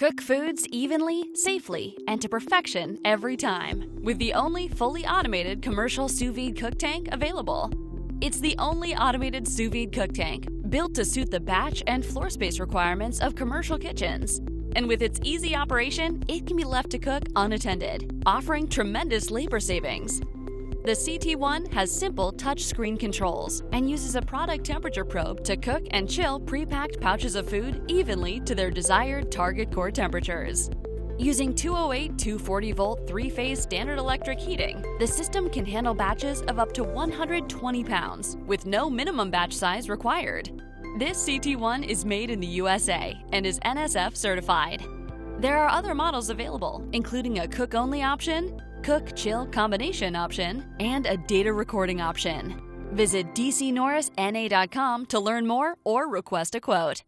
Cook foods evenly, safely, and to perfection every time with the only fully automated commercial sous vide cook tank available. It's the only automated sous vide cook tank built to suit the batch and floor space requirements of commercial kitchens. And with its easy operation, it can be left to cook unattended, offering tremendous labor savings. The CT-1 has simple touch-screen controls and uses a product temperature probe to cook and chill pre-packed pouches of food evenly to their desired target core temperatures. Using 208/240-volt three-phase standard electric heating, the system can handle batches of up to 120 pounds with no minimum batch size required. This CT-1 is made in the USA and is NSF Certified. There are other models available, including a cook-only option, cook-chill combination option, and a data recording option. Visit DCNorrisNA.com to learn more or request a quote.